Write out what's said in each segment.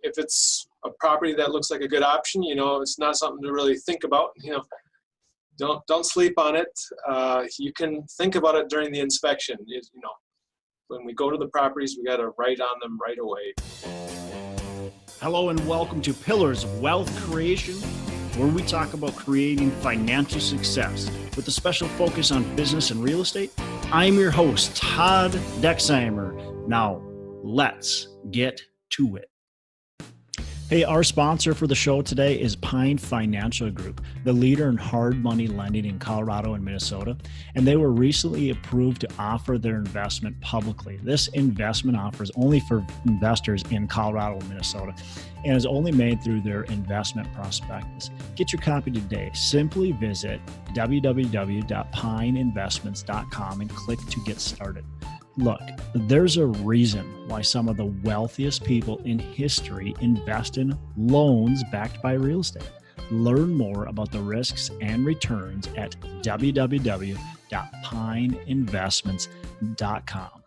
if it's a property that looks like a good option, it's not something to really think about. Don't sleep on it. You can think about it during the inspection. When we go to the properties, we got to write on them right away. Hello and welcome to Pillars of Wealth Creation, where we talk about creating financial success with a special focus on business and real estate. I'm your host, Todd Dexheimer. Now, let's get to it. Hey, our sponsor for the show today is Pine Financial Group, the leader in hard money lending in Colorado and Minnesota, and they were recently approved to offer their investment publicly. This investment offer is only for investors in Colorado and Minnesota and is only made through their investment prospectus. Get your copy today. Simply visit www.pineinvestments.com and click to get started. Look, there's a reason why some of the wealthiest people in history invest in loans backed by real estate. Learn more about the risks and returns at www.pineinvestments.com. All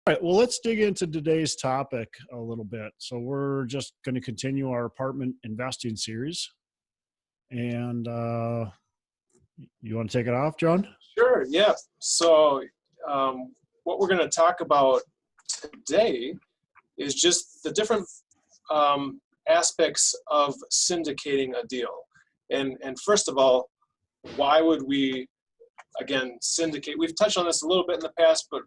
right, well, let's dig into today's topic a little bit. So we're just going to continue our apartment investing series. And you want to take it off, John? Sure, yeah. So, what we're going to talk about today is just the different aspects of syndicating a deal. And first of all, why would we, again, syndicate? We've touched on this a little bit in the past, but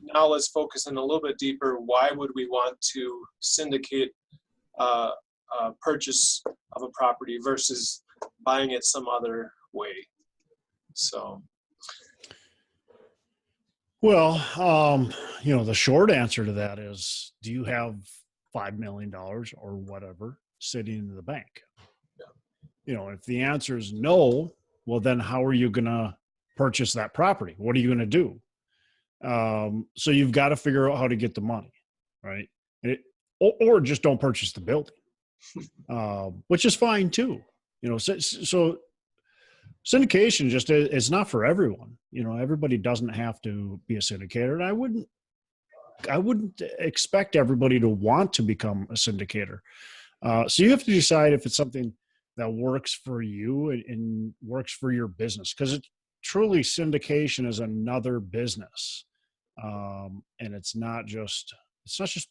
now let's focus in a little bit deeper. Why would we want to syndicate a purchase of a property versus buying it some other way? So... Well, the short answer to that is, do you have $5 million or whatever sitting in the bank? Yeah. If the answer is no, well, then how are you going to purchase that property? What are you going to do? So you've got to figure out how to get the money, right? Or just don't purchase the building, which is fine too. So syndication just is not for everyone. Everybody doesn't have to be a syndicator, and I wouldn't expect everybody to want to become a syndicator. So you have to decide if it's something that works for you and works for your business, because truly syndication is another business, and it's not just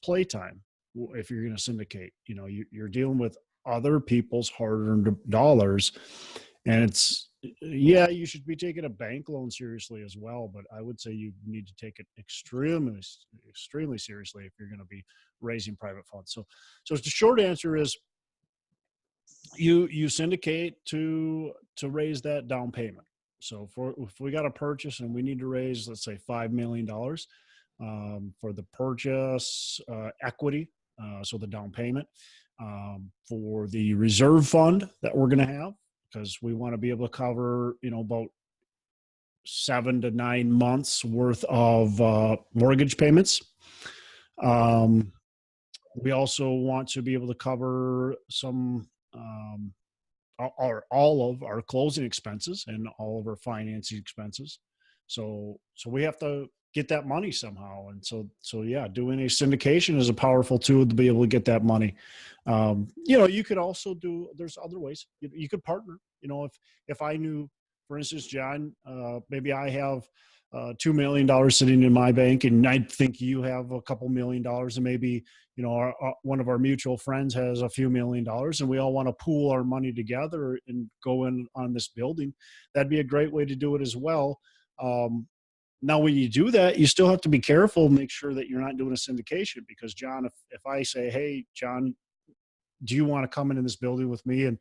playtime. If you're going to syndicate, you're dealing with other people's hard-earned dollars. And you should be taking a bank loan seriously as well, but I would say you need to take it extremely, extremely seriously if you're going to be raising private funds. So the short answer is you syndicate to raise that down payment. So if we got a purchase and we need to raise, let's say $5 million for the purchase equity, so the down payment, for the reserve fund that we're going to have, because we want to be able to cover, about 7 to 9 months worth of mortgage payments. We also want to be able to cover some all of our closing expenses and all of our financing expenses. So we have to get that money somehow. And so yeah, doing a syndication is a powerful tool to be able to get that money. You could also there's other ways. You could partner. If I knew, for instance, John, maybe I have $2 million sitting in my bank, and I think you have a couple $1 million, and maybe, one of our mutual friends has a few $1 million, and we all want to pool our money together and go in on this building. That'd be a great way to do it as well. Now, when you do that, you still have to be careful, make sure that you're not doing a syndication, because John, if I say, hey, John, do you want to come into this building with me? And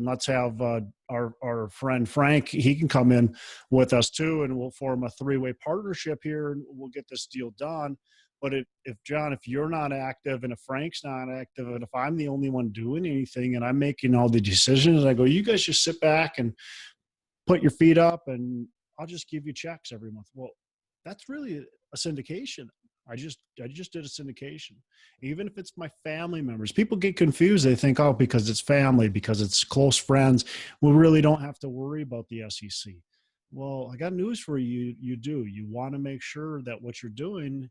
let's have our friend Frank, he can come in with us too, and we'll form a 3-way partnership here, and we'll get this deal done. But if John, if you're not active, and if Frank's not active, and if I'm the only one doing anything and I'm making all the decisions, I go, you guys just sit back and put your feet up, and I'll just give you checks every month. Well, that's really a syndication. I just did a syndication. Even if it's my family members, people get confused. They think, oh, because it's family, because it's close friends, we really don't have to worry about the SEC. Well, I got news for you. You do. You want to make sure that what you're doing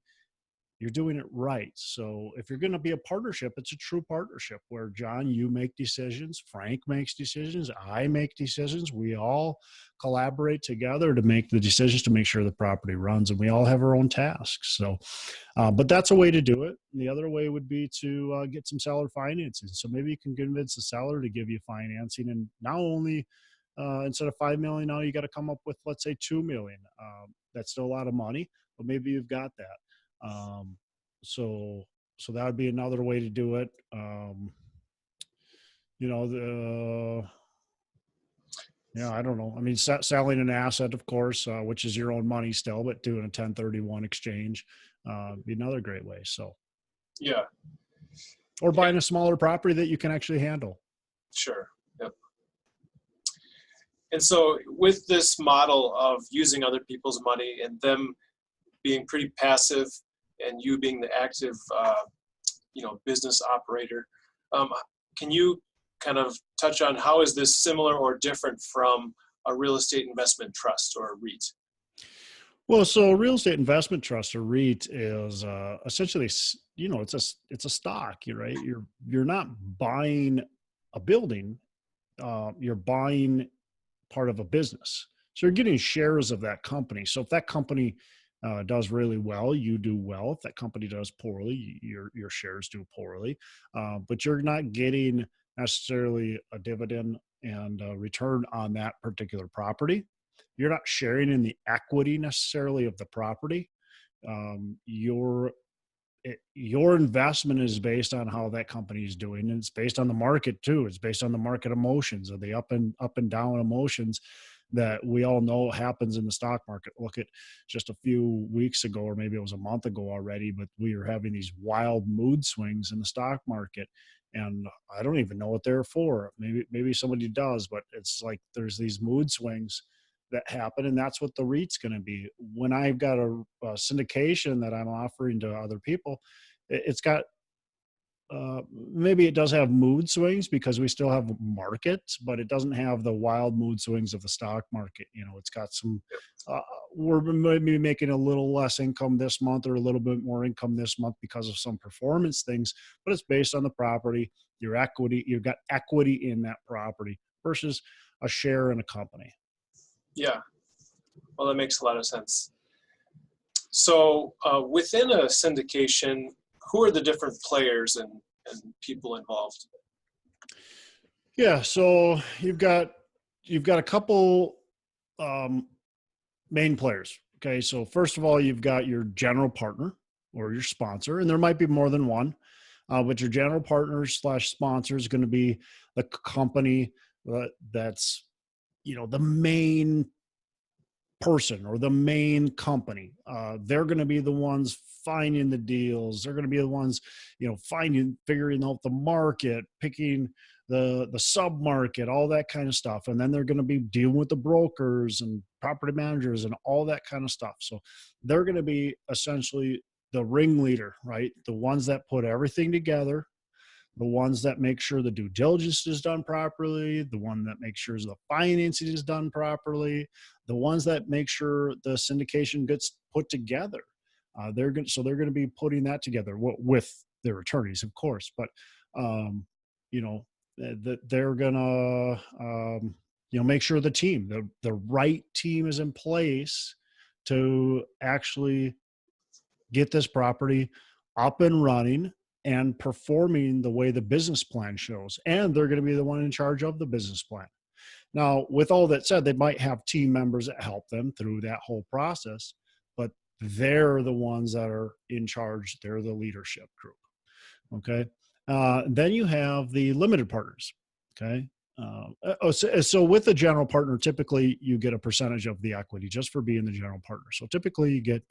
you're doing it right. So if you're going to be a partnership, it's a true partnership where, John, you make decisions, Frank makes decisions, I make decisions. We all collaborate together to make the decisions to make sure the property runs, and we all have our own tasks. So, but that's a way to do it. And the other way would be to get some seller financing. So maybe you can convince the seller to give you financing, and not only instead of 5 million, now you got to come up with, let's say, 2 million. That's still a lot of money, but maybe you've got that. So that would be another way to do it. I don't know. I mean, selling an asset, of course, which is your own money still, but doing a 1031 exchange, be another great way. So, yeah. Or buying a smaller property that you can actually handle. Sure. Yep. And so with this model of using other people's money and them being pretty passive and you being the active, business operator, can you kind of touch on how is this similar or different from a real estate investment trust or a REIT? Well, so a real estate investment trust or REIT is essentially, it's a stock, right? You're not buying a building, you're buying part of a business. So you're getting shares of that company. So if that company does really well, you do well. If that company does poorly, your shares do poorly. But you're not getting necessarily a dividend and a return on that particular property. You're not sharing in the equity necessarily of the property. Your investment is based on how that company is doing, and it's based on the market too. It's based on the market emotions, or the up and down emotions that we all know happens in the stock market. Look at just a few weeks ago, or maybe it was a month ago already, but we are having these wild mood swings in the stock market. And I don't even know what they're for. Maybe somebody does, but it's like there's these mood swings that happen, and that's what the REIT's going to be. When I've got a syndication that I'm offering to other people, it's got maybe it does have mood swings because we still have markets, but it doesn't have the wild mood swings of the stock market. It's got some, we're maybe making a little less income this month or a little bit more income this month because of some performance things, but it's based on the property, your equity, you've got equity in that property versus a share in a company. Yeah, well, that makes a lot of sense. So within a syndication, who are the different players and people involved? Yeah, so you've got a couple main players. Okay, so first of all, you've got your general partner or your sponsor, and there might be more than one, but your general partner / sponsor is going to be the company that's the main person or the main company. They're going to be the ones finding the deals. They're going to be the ones, figuring out the market, picking the sub market, all that kind of stuff. And then they're going to be dealing with the brokers and property managers and all that kind of stuff. So they're going to be essentially the ringleader, right? The ones that put everything together, the ones that make sure the due diligence is done properly, the one that makes sure the financing is done properly, the ones that make sure the syndication gets put together. They're going to be putting that together with their attorneys, of course, but they're going to make sure the team, the right team is in place to actually get this property up and running and performing the way the business plan shows. And they're going to be the one in charge of the business plan. Now, with all that said, they might have team members that help them through that whole process, but they're the ones that are in charge. They're the leadership group. Okay. Then you have the limited partners. Okay. So with the general partner, typically you get a percentage of the equity just for being the general partner. So typically you get,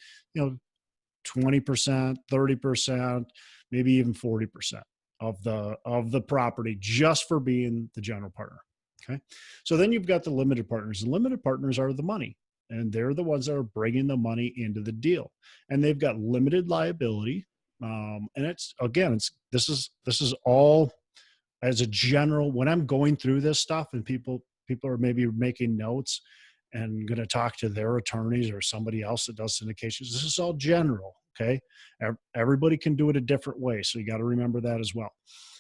20%, 30%, maybe even 40% of the property just for being the general partner. Okay. So then you've got the limited partners. The limited partners are the money, and they're the ones that are bringing the money into the deal, and they've got limited liability. And this is all as a general, when I'm going through this stuff and people are maybe making notes and going to talk to their attorneys or somebody else that does syndications, this is all general. Okay. Everybody can do it a different way. So you got to remember that as well.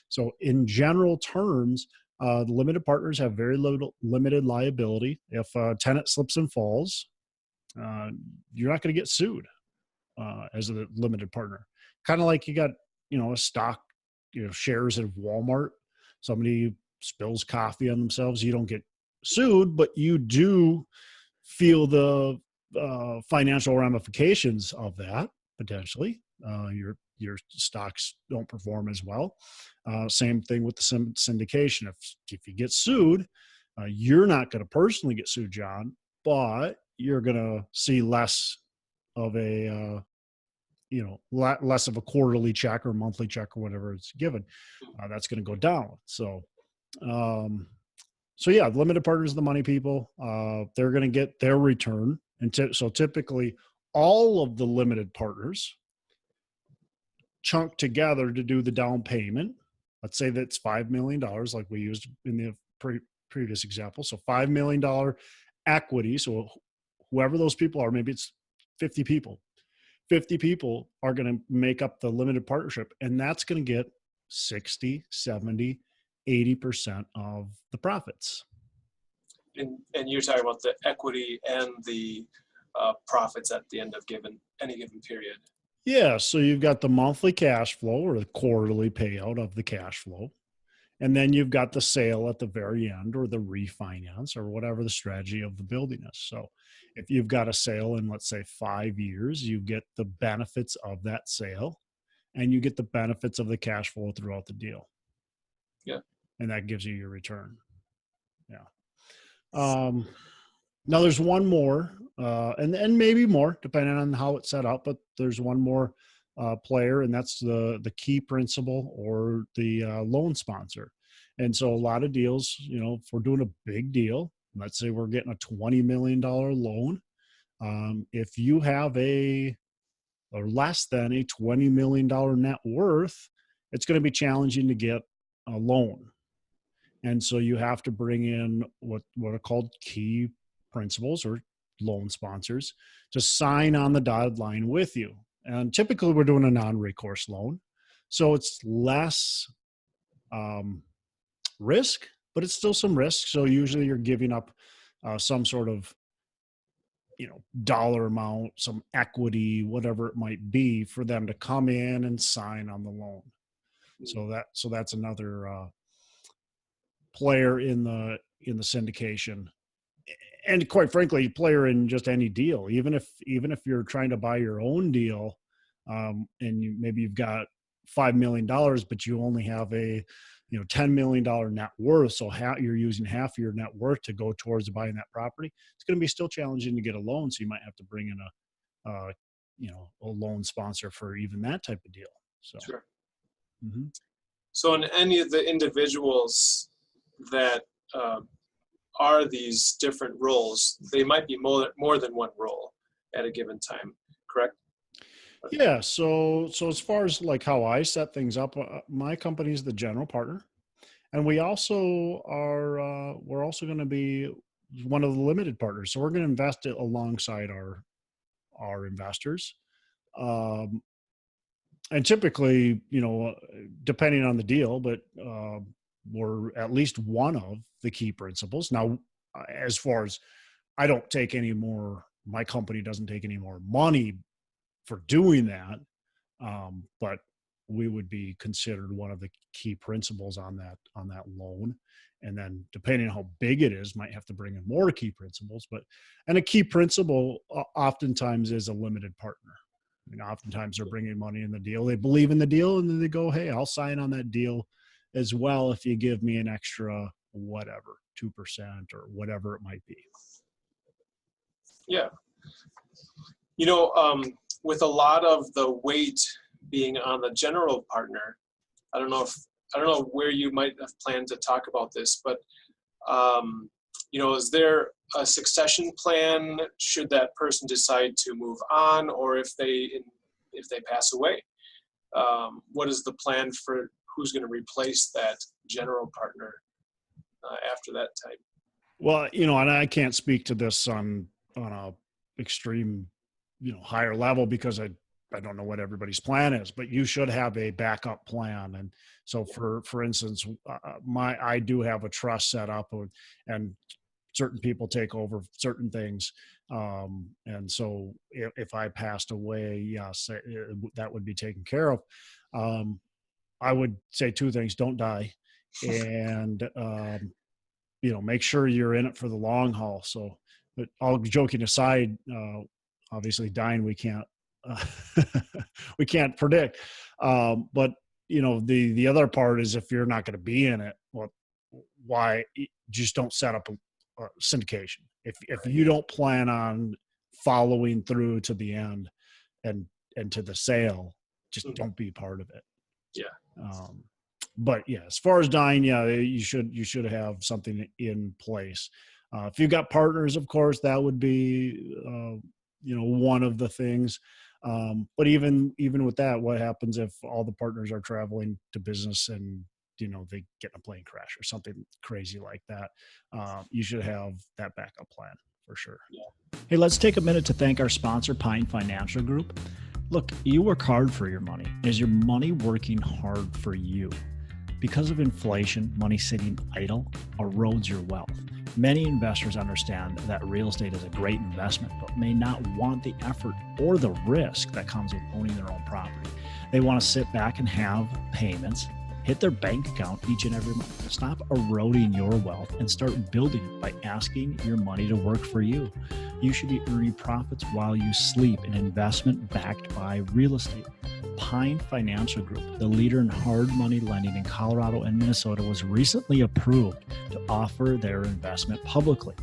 So in general terms, the limited partners have very little limited liability. If a tenant slips and falls, you're not going to get sued as a limited partner. Kind of like you got, a stock, shares of Walmart. Somebody spills coffee on themselves, you don't get sued, but you do feel the financial ramifications of that potentially. Your stocks don't perform as well. Same thing with the syndication. If you get sued, you're not going to personally get sued, John, but you're going to see less of a less of a quarterly check or monthly check or whatever it's given. That's going to go down. So yeah, limited partners are the money people. They're going to get their return. And so typically all of the limited partners chunk together to do the down payment. Let's say that's $5 million like we used in the previous example. So $5 million equity. So whoever those people are, maybe it's 50 people. 50 people are going to make up the limited partnership, and that's going to get 60, 70, 80% of the profits. And you're talking about the equity and the profits at the end of any given period. Yeah, so you've got the monthly cash flow or the quarterly payout of the cash flow. And then you've got the sale at the very end or the refinance or whatever the strategy of the building is. So if you've got a sale in, let's say, 5 years, you get the benefits of that sale and you get the benefits of the cash flow throughout the deal. Yeah. And that gives you your return. Yeah. Now there's one more, and maybe more depending on how it's set up, but there's one more player, and that's the key principal or the loan sponsor. And so a lot of deals, if we're doing a big deal, let's say we're getting a $20 million loan, if you have or less than a $20 million net worth, it's going to be challenging to get a loan. And so you have to bring in what are called key principals or loan sponsors to sign on the dotted line with you. And typically we're doing a non-recourse loan. So it's less risk, but it's still some risk. So usually you're giving up some sort of, dollar amount, some equity, whatever it might be for them to come in and sign on the loan. So that's another player in the syndication. And quite frankly, player in just any deal, even if you're trying to buy your own deal, and maybe you've got $5 million, but you only have a $10 million net worth. So you're using half of your net worth to go towards buying that property. It's going to be still challenging to get a loan. So you might have to bring in a loan sponsor for even that type of deal. So, sure. Mm-hmm. So in any of the individuals that are these different roles, they might be more than one role at a given time, correct? Yeah. So as far as like how I set things up, my company is the general partner, and we also are we're also going to be one of the limited partners. So we're going to invest it alongside our investors, and typically, depending on the deal, but we're at least one of the key principals. Now, as far as I don't take any more, my company doesn't take any more money for doing that, but we would be considered one of the key principals on that loan. And then depending on how big it is, might have to bring in more key principals. And a key principal oftentimes is a limited partner. Oftentimes they're bringing money in the deal. They believe in the deal, and then they go, "Hey, I'll sign on that deal as well if you give me an extra whatever, 2% or whatever it might be." Yeah. With a lot of the weight being on the general partner, I don't know where you might have planned to talk about this, but is there a succession plan should that person decide to move on, or if they pass away? What is the plan for who's going to replace that general partner after that time? Well, and I can't speak to this on a extreme, higher level because I don't know what everybody's plan is, but you should have a backup plan. And so for instance, I do have a trust set up, and certain people take over certain things. And so if I passed away, yes, that would be taken care of. I would say two things: don't die, and make sure you're in it for the long haul. So, but all joking aside, obviously dying uh, we can't predict. But the other part is, if you're not going to be in it, well, why just don't set up a syndication? If you don't plan on following through to the end and to the sale, just don't be part of it. Yeah. But yeah, as far as dying, yeah, you should have something in place. If you've got partners, of course, that would be one of the things. But even with that, what happens if all the partners are traveling to business and they get in a plane crash or something crazy like that? You should have that backup plan for sure. Yeah. Hey, let's take a minute to thank our sponsor, Pine Financial Group. Look, you work hard for your money. Is your money working hard for you? Because of inflation, money sitting idle erodes your wealth. Many investors understand that real estate is a great investment, but may not want the effort or the risk that comes with owning their own property. They want to sit back and have payments, hit their bank account each and every month. Stop eroding your wealth and start building it by asking your money to work for you. You should be earning profits while you sleep, an investment backed by real estate. Pine Financial Group, the leader in hard money lending in Colorado and Minnesota, was recently approved to offer their investment publicly.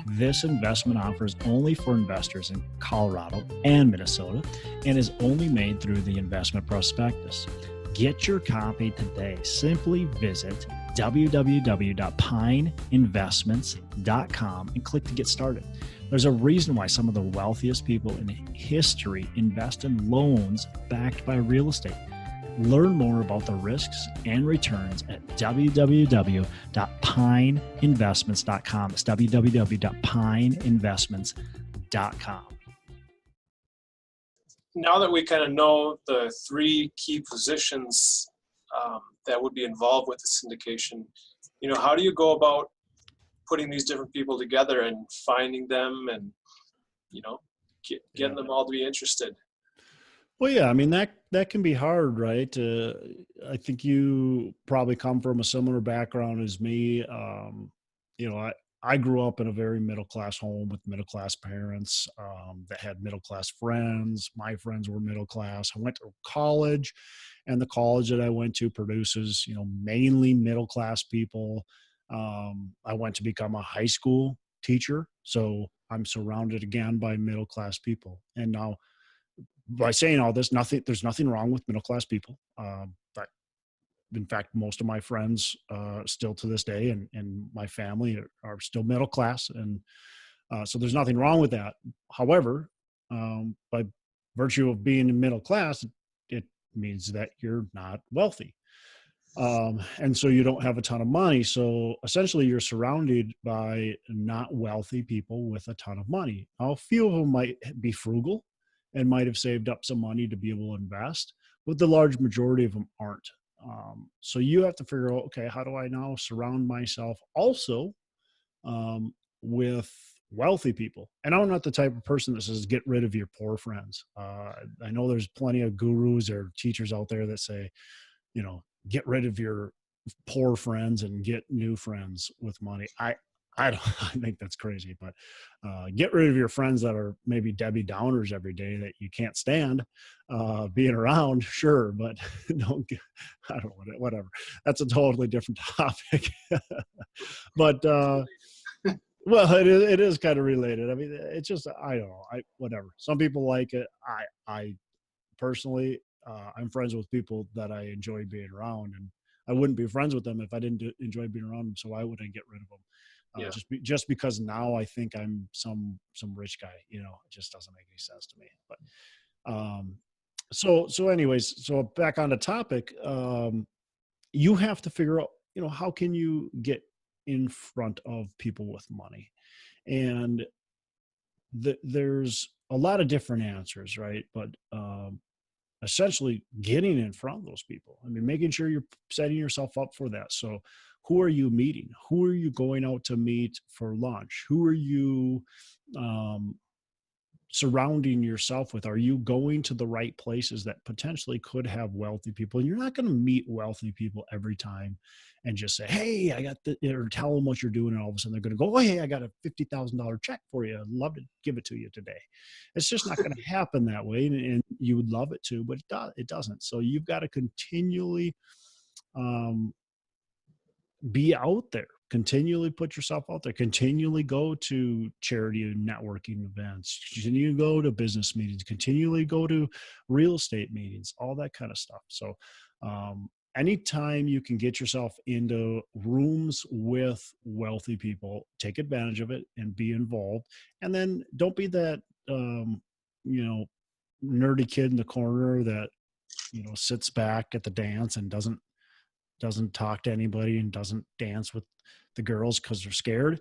This investment offer is only for investors in Colorado and Minnesota and is only made through the investment prospectus. Get your copy today. Simply visit www.pineinvestments.com and click to get started. There's a reason why some of the wealthiest people in history invest in loans backed by real estate. Learn more about the risks and returns at www.pineinvestments.com. It's www.pineinvestments.com. Now that we kind of know the three key positions that would be involved with the syndication, how do you go about putting these different people together and finding them and, getting them all to be interested? Well, yeah, I mean, that can be hard, right? I think you probably come from a similar background as me. I grew up in a very middle-class home with middle-class parents that had middle-class friends. My friends were middle-class. I went to college, and the college that I went to produces, mainly middle-class people. I went to become a high school teacher, so I'm surrounded again by middle-class people. And now, by saying all this, there's nothing wrong with middle-class people. But in fact, most of my friends still to this day and my family are still middle class. And so there's nothing wrong with that. However, by virtue of being in middle class, it means that you're not wealthy. And so you don't have a ton of money. So essentially you're surrounded by not wealthy people with a ton of money. Now, a few of them might be frugal and might have saved up some money to be able to invest, but the large majority of them aren't. So you have to figure out, okay, how do I now surround myself also with wealthy people? And I'm not the type of person that says, get rid of your poor friends. I know there's plenty of gurus or teachers out there that say, get rid of your poor friends and get new friends with money. I think that's crazy, but get rid of your friends that are maybe Debbie Downers every day that you can't stand being around. Sure. But I don't know, whatever. That's a totally different topic. But well, it is kind of related. I mean, it's just, I don't know. Whatever. Some people like it. I personally, I'm friends with people that I enjoy being around, and I wouldn't be friends with them if I didn't enjoy being around them. So why would I get rid of them? Just because now I think I'm some rich guy, it just doesn't make any sense to me. But so anyways, so back on the topic, you have to figure out, how can you get in front of people with money? And there's a lot of different answers, right? But essentially getting in front of those people. I mean, making sure you're setting yourself up for that. So who are you meeting? Who are you going out to meet for lunch? Who are you surrounding yourself with? Are you going to the right places that potentially could have wealthy people? And you're not going to meet wealthy people every time and just say, hey, I got the, or tell them what you're doing. And all of a sudden they're going to go, oh, hey, I got a $50,000 check for you. I'd love to give it to you today. It's just not going to happen that way. And you would love it to, but it doesn't. So you've got to continually be out there, continually put yourself out there, continually go to charity and networking events, continue to go to business meetings, continually go to real estate meetings, all that kind of stuff. So anytime you can get yourself into rooms with wealthy people, take advantage of it and be involved. And then don't be that, nerdy kid in the corner that, sits back at the dance and doesn't talk to anybody and doesn't dance with the girls because they're scared.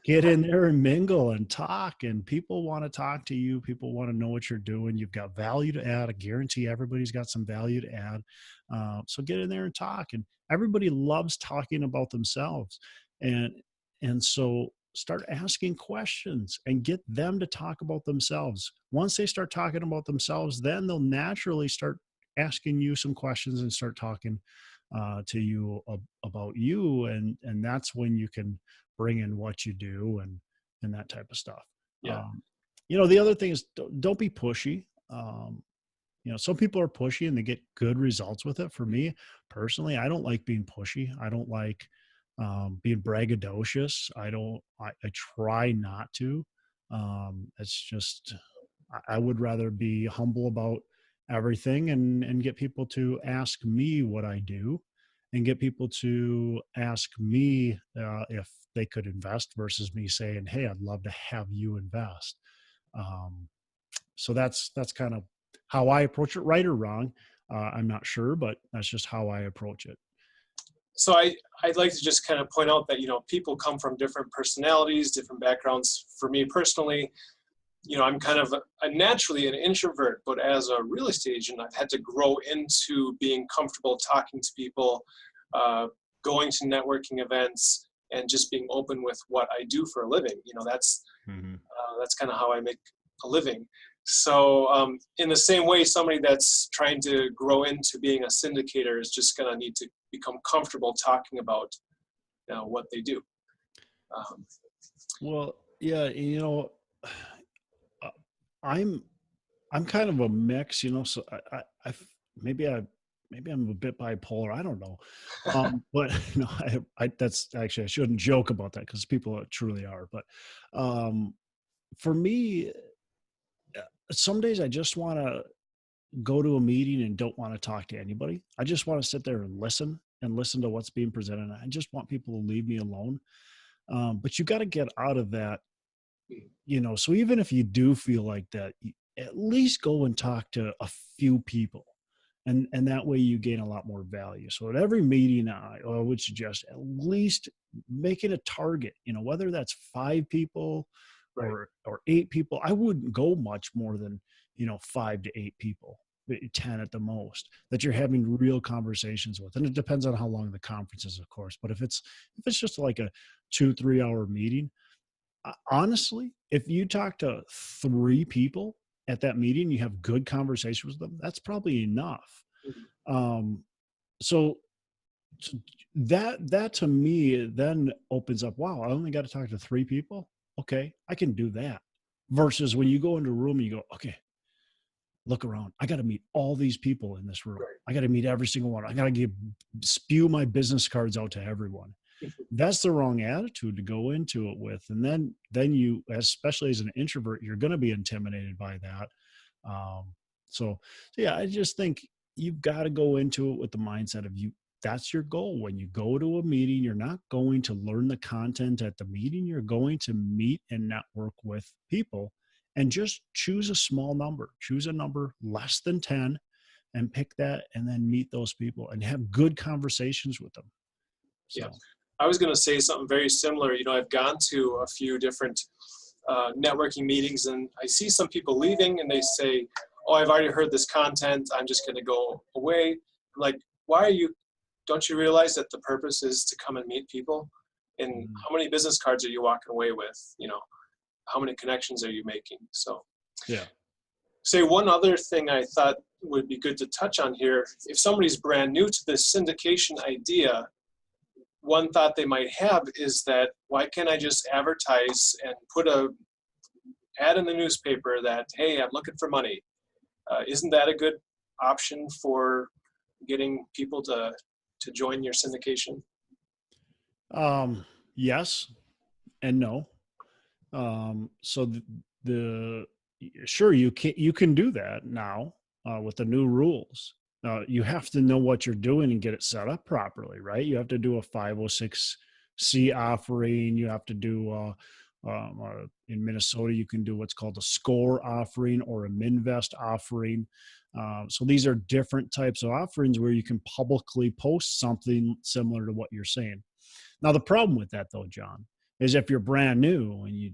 Get in there and mingle and talk, and people want to talk to you. People want to know what you're doing. You've got value to add. I guarantee everybody's got some value to add. So get in there and talk, and everybody loves talking about themselves. And so start asking questions and get them to talk about themselves. Once they start talking about themselves, then they'll naturally start asking you some questions and start talking to you about you, and that's when you can bring in what you do and that type of stuff. Yeah. The other thing is don't be pushy. Some people are pushy and they get good results with it. For me personally, I don't like being pushy. I don't like being braggadocious. I try not to. It's just, I would rather be humble about everything and get people to ask me what I do and get people to ask me if they could invest versus me saying, hey, I'd love to have you invest. So that's kind of how I approach it, right or wrong. I'm not sure, but that's just how I approach it. So I'd like to just kind of point out that, people come from different personalities, different backgrounds. For me personally, I'm kind of naturally an introvert, but as a real estate agent, I've had to grow into being comfortable talking to people, going to networking events, and just being open with what I do for a living. That's kind of how I make a living. So in the same way, somebody that's trying to grow into being a syndicator is just going to need to become comfortable talking about what they do. Well, yeah, I'm kind of a mix, so I maybe I'm a bit bipolar. I don't know. But that's actually, I shouldn't joke about that because people truly are. But for me, some days I just want to go to a meeting and don't want to talk to anybody. I just want to sit there and listen to what's being presented. I just want people to leave me alone. But you got to get out of that. So even if you do feel like that, at least go and talk to a few people, and that way you gain a lot more value. So at every meeting, I would suggest at least making a target, whether that's 5 people or 8 people. I wouldn't go much more than, 5 to 8 people, 10 at the most, that you're having real conversations with. And it depends on how long the conference is, of course. But if it's just like a 2-3 hour meeting, honestly, if you talk to 3 people at that meeting, you have good conversations with them, that's probably enough. So that to me then opens up, wow, I only got to talk to 3 people. Okay, I can do that. Versus when you go into a room and you go, okay, look around. I got to meet all these people in this room. I got to meet every single one. I got to spew my business cards out to everyone. That's the wrong attitude to go into it with. And then you, especially as an introvert, you're going to be intimidated by that. So yeah, I just think you've got to go into it with the mindset of that's your goal. When you go to a meeting, you're not going to learn the content at the meeting. You're going to meet and network with people, and just choose a small number, choose a number less than 10 and pick that, and then meet those people and have good conversations with them. So. Yeah. I was going to say something very similar. I've gone to a few different networking meetings, and I see some people leaving and they say, oh, I've already heard this content, I'm just going to go away. I'm like, don't you realize that the purpose is to come and meet people? And how many business cards are you walking away with? How many connections are you making? So Yeah. say one other thing I thought would be good to touch on here. If somebody's brand new to this syndication idea, one thought they might have is that, why can't I just advertise and put a ad in the newspaper that, hey, I'm looking for money? Isn't that a good option for getting people to join your syndication? Yes and no. So sure, you can do that now with the new rules. You have to know what you're doing and get it set up properly, right? You have to do a 506c offering. You have to do in Minnesota, you can do what's called a score offering or a Minvest offering. So these are different types of offerings where you can publicly post something similar to what you're saying. Now, the problem with that, though, John, is if you're brand new and you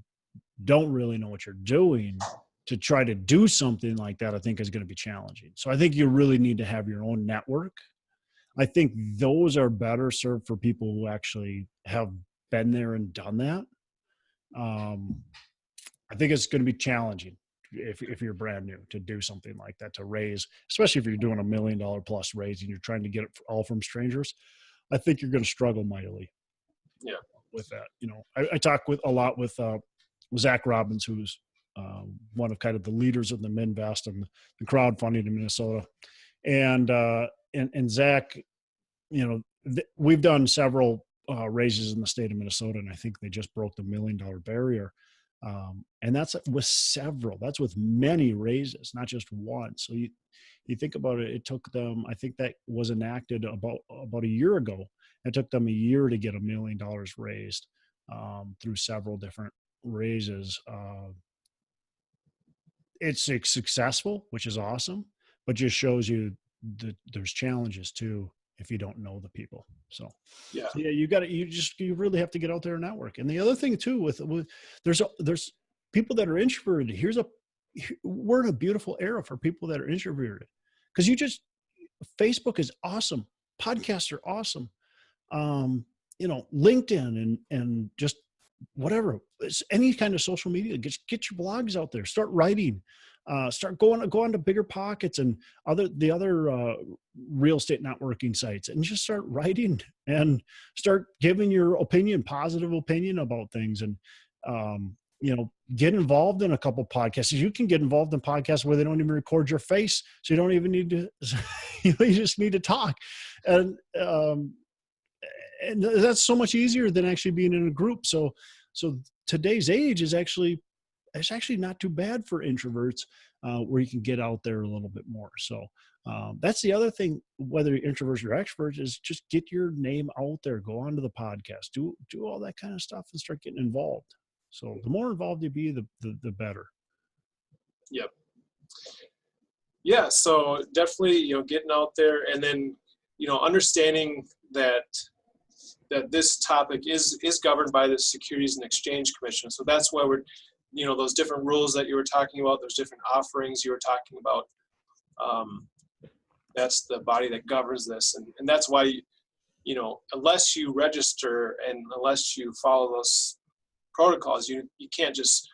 don't really know what you're doing, to try to do something like that, I think is going to be challenging. So I think you really need to have your own network. I think those are better served for people who actually have been there and done that. I think it's going to be challenging if you're brand new to do something like that, to raise, especially if you're doing $1 million plus raise and you're trying to get it all from strangers. I think you're going to struggle mightily. Yeah. With that, I talk a lot with Zach Robbins, who's one of kind of the leaders of the Minvest and the crowdfunding in Minnesota, and Zach, we've done several raises in the state of Minnesota, and I think they just broke the $1 million barrier, and that's with many raises, not just one. So you think about it, it took them, I think that was enacted about a year ago. It took them a year to get $1 million raised through several different raises. It's successful, which is awesome, but just shows that there's challenges too if you don't know the people. So yeah, you really have to get out there and network. And the other thing too, with there's people that are introverted. We're in a beautiful era for people that are introverted, because Facebook is awesome. Podcasts are awesome. LinkedIn and just whatever, any kind of social media, get your blogs out there, start writing, start go on to Bigger Pockets and the other real estate networking sites, and just start writing and start giving your positive opinion about things. And, get involved in a couple podcasts. You can get involved in podcasts where they don't even record your face. So you don't even need to, you just need to talk. And that's so much easier than actually being in a group. So today's age is actually not too bad for introverts, where you can get out there a little bit more. So that's the other thing, whether you're introverts or extroverts, is just get your name out there, go onto the podcast, do all that kind of stuff and start getting involved. So the more involved you be, the better. Yep. Yeah. So definitely, getting out there, and then, understanding that this topic is governed by the Securities and Exchange Commission. So that's why we're, those different rules that you were talking about, those different offerings you were talking about, that's the body that governs this. And that's why, unless you register and unless you follow those protocols, you can't just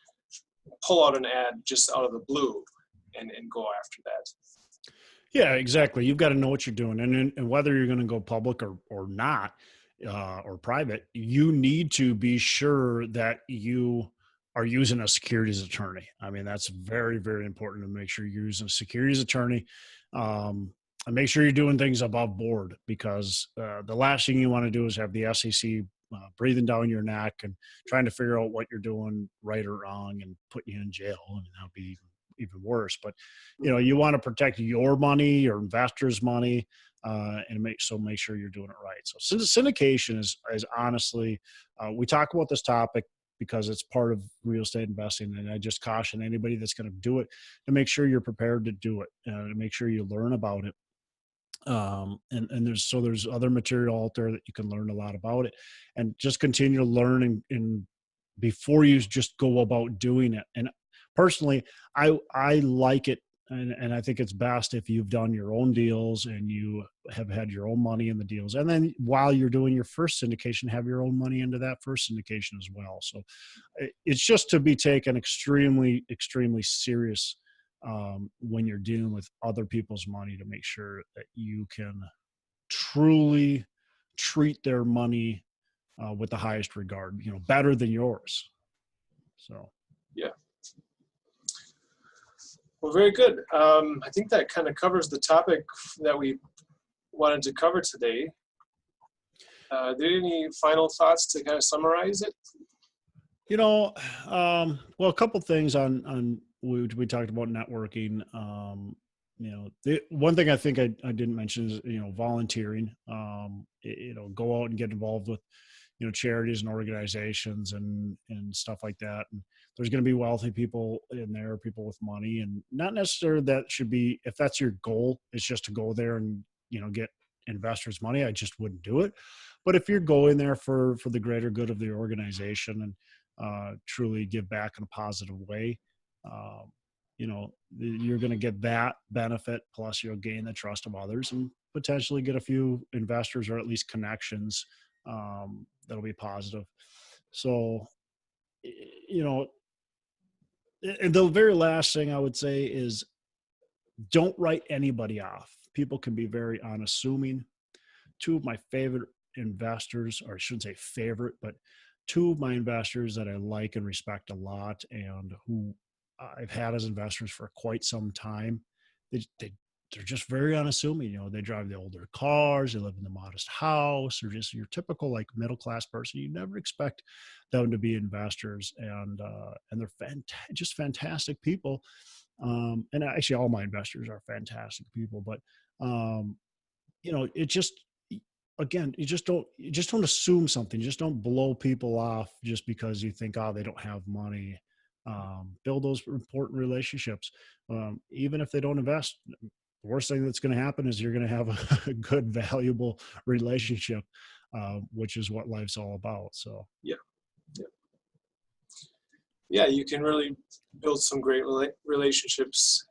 pull out an ad just out of the blue and go after that. Yeah, exactly. You've got to know what you're doing, and whether you're going to go public or not, or private, you need to be sure that you are using a securities attorney. I mean, that's very, very important to make sure you're using a securities attorney, and make sure you're doing things above board, because the last thing you want to do is have the SEC breathing down your neck and trying to figure out what you're doing right or wrong and put you in jail. I mean, that would be even worse. But you want to protect your money, your investors' money, and make sure you're doing it right. So syndication is honestly, we talk about this topic because it's part of real estate investing, and I just caution anybody that's going to do it to make sure you're prepared to do it, to make sure you learn about it. And there's other material out there that you can learn a lot about it, and just continue to learn and before you just go about doing it. And personally, I like it And I think it's best if you've done your own deals and you have had your own money in the deals. And then while you're doing your first syndication, have your own money into that first syndication as well. So it's just to be taken extremely, extremely serious when you're dealing with other people's money, to make sure that you can truly treat their money with the highest regard, better than yours. So, yeah. Well, very good. I think that kind of covers the topic that we wanted to cover today. Are there any final thoughts to kind of summarize it? Well, a couple things on we talked about networking. The one thing I think I didn't mention is, volunteering. Go out and get involved with, charities and organizations and stuff like that. And there's going to be wealthy people in there, people with money, and not necessarily that should be, if that's your goal, is just to go there and, get investors' money. I just wouldn't do it. But if you're going there for the greater good of the organization and truly give back in a positive way, you're going to get that benefit, plus you'll gain the trust of others and potentially get a few investors or at least connections that'll be positive. So, and the very last thing I would say is, don't write anybody off. People can be very unassuming. Two of my favorite investors, or I shouldn't say favorite, but two of my investors that I like and respect a lot and who I've had as investors for quite some time, they're just very unassuming. They drive the older cars, they live in the modest house. They're just your typical middle-class person. You never expect them to be investors, and they're just fantastic people. And actually all my investors are fantastic people, but it just, again, you just don't assume something. Just don't blow people off just because you think, they don't have money. Build those important relationships. Even if they don't invest, the worst thing that's going to happen is you're going to have a good, valuable relationship, which is what life's all about. So, Yeah, you can really build some great relationships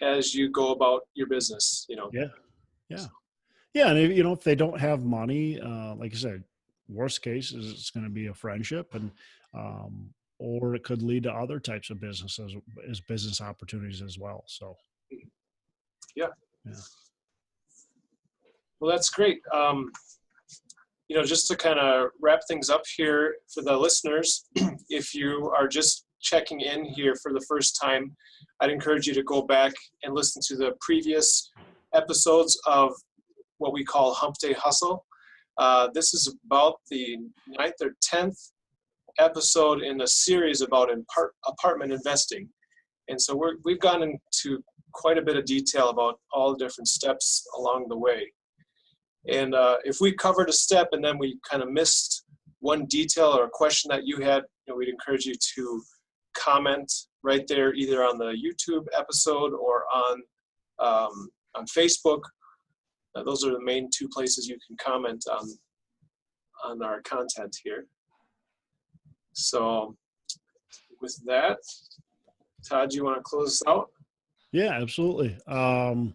as you go about your business, Yeah. And if they don't have money, like I said, worst case is it's going to be a friendship, and or it could lead to other types of businesses as business opportunities as well. So, yeah. Well, that's great. Just to kind of wrap things up here for the listeners, if you are just checking in here for the first time, I'd encourage you to go back and listen to the previous episodes of what we call Hump Day Hustle. This is about the 9th or 10th episode in a series about apartment investing. And so we've gone into quite a bit of detail about all the different steps along the way. And if we covered a step and then we kind of missed one detail or a question that you had, we'd encourage you to comment right there, either on the YouTube episode or on Facebook. Those are the main two places you can comment on our content here. So with that, Todd, do you want to close us out? Yeah, absolutely. And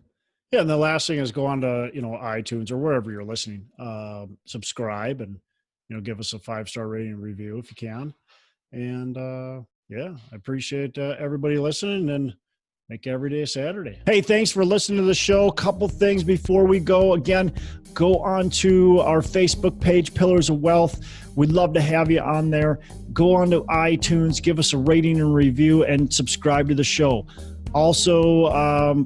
the last thing is go on to, iTunes or wherever you're listening, subscribe and, give us a 5-star rating and review if you can. And I appreciate everybody listening, and make every day a Saturday. Hey, thanks for listening to the show. A couple things before we go. Again, go on to our Facebook page, Pillars of Wealth. We'd love to have you on there. Go on to iTunes, give us a rating and review, and subscribe to the show. Also,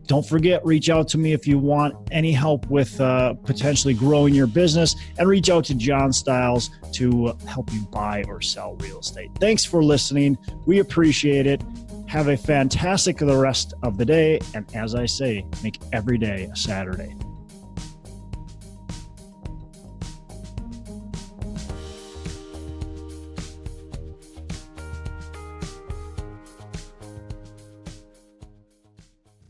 don't forget, reach out to me if you want any help with potentially growing your business, and reach out to John Stiles to help you buy or sell real estate. Thanks for listening. We appreciate it. Have a fantastic the rest of the day. And as I say, make every day a Saturday.